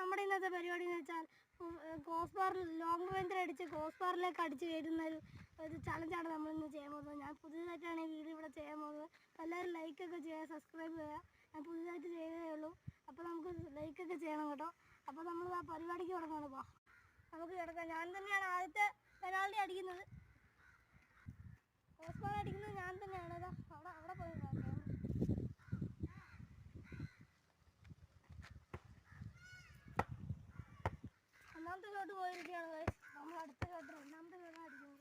നമ്മുടെ ഇന്നത്തെ പരിപാടി എന്ന് വെച്ചാൽ ക്രോസ് ബാർ ലോങ് റേഞ്ചിൽ അടിച്ച് ക്രോസ് ബാറിലേക്ക് അടിച്ച് കയറ്റുന്ന ഒരു ചലഞ്ചാണ് നമ്മളിന്ന് ചെയ്യാൻ പോകുന്നത്. ഞാൻ പുതിയതായിട്ടാണ് ഈ വീഡിയോ ഇവിടെ ചെയ്യാൻ പോകുന്നത്. എല്ലാവരും ലൈക്കൊക്കെ ചെയ്യുക, സബ്സ്ക്രൈബ് ചെയ്യുക. ഞാൻ പുതിയതായിട്ട് ചെയ്തേ ഉള്ളൂ, അപ്പോൾ നമുക്ക് ലൈക്കൊക്കെ ചെയ്യണം കേട്ടോ. അപ്പോൾ നമ്മൾ ആ പരിപാടിക്ക് തുടങ്ങാണ്. നമുക്ക് കിടക്കാം. ഞാൻ തന്നെയാണ് ആദ്യത്തെ പെനാൽറ്റി അടിക്കുന്നത്. ക്രോസ് ബാർ അടിക്കുന്നത് ഞാൻ തന്നെയാണ്. അവിടെ പോയി നോക്കാം. ഒന്നാമത്തെ ഷോട്ട് പോയിരിക്കുകയാണ്. നമ്മൾ അടുത്ത ഷോട്ട് രണ്ടാമത്തെ ഷോട്ടാണ് അടിക്കുന്നത്.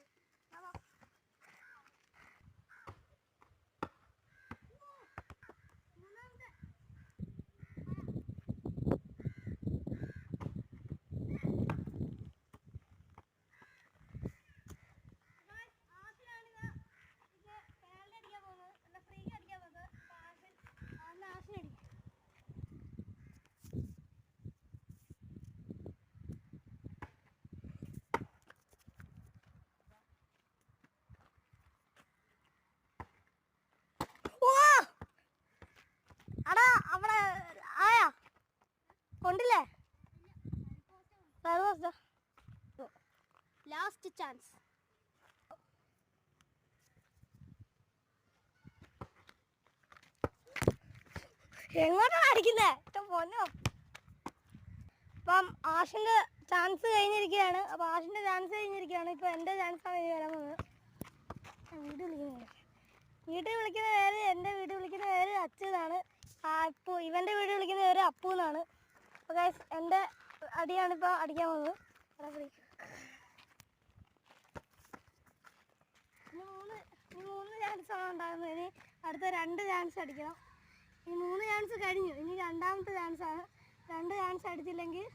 കൊണ്ടില്ലേ? Last chance. എങ്ങോട്ടാണ് അടിക്കുന്നേ? പൊന്നോ. അപ്പം ആഷിൻ്റെ ചാൻസ് കഴിഞ്ഞിരിക്കുകയാണ്. അപ്പോൾ ആഷിൻ്റെ ചാൻസ് കഴിഞ്ഞിരിക്കുകയാണ്. ഇപ്പോൾ എൻ്റെ ചാൻസാണ് ഇനി വരാൻ പോകുന്നത്. വീട്ടിൽ വിളിക്കുന്ന പേര് എൻ്റെ വീട്ടിൽ വിളിക്കുന്ന പേര് അച്ചു എന്നാണ്. അപ്പു. ഇവൻ്റെ വീട്ടിൽ വിളിക്കുന്ന പേര് അപ്പു എന്നാണ്. അപ്പോൾ ഗൈസ് എൻ്റെ അടിയാണിപ്പോൾ അടിക്കാൻ പോകുന്നത്. ഇനി മൂന്ന് ചാൻസാണ് ഉണ്ടാകുന്നത്. ഇനി അടുത്ത 2 ചാൻസ് അടിക്കണം. ഈ 3 ചാൻസ് കഴിഞ്ഞു. ഇനി രണ്ടാമത്തെ ചാൻസാണ്. 2 ചാൻസ് അടിച്ചില്ലെങ്കിൽ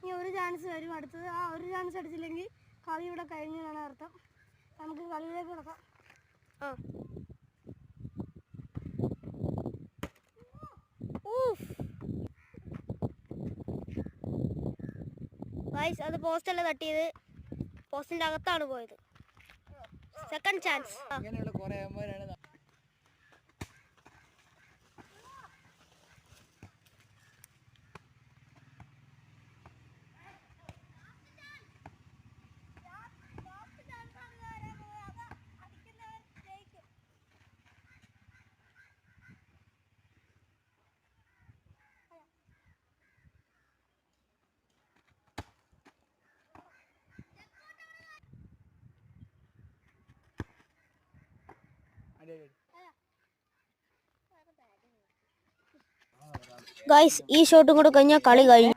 ഇനി 1 ചാൻസ് വരും അടുത്തത്. ആ 1 ചാൻസ് അടിച്ചില്ലെങ്കിൽ കളി ഇവിടെ കഴിഞ്ഞു എന്നാണ് അർത്ഥം. നമുക്ക് കളിയിലേക്ക് കിടക്കാം. ഗൈസ് അത് പോസ്റ്റല്ല തട്ടിയത്, പോസ്റ്റിൻ്റെ അകത്താണ് പോയത്. Second chance. ഗൈസ് ഈ ഷോട്ടും കൂടെ കഴിഞ്ഞാൽ കളി കഴിഞ്ഞു.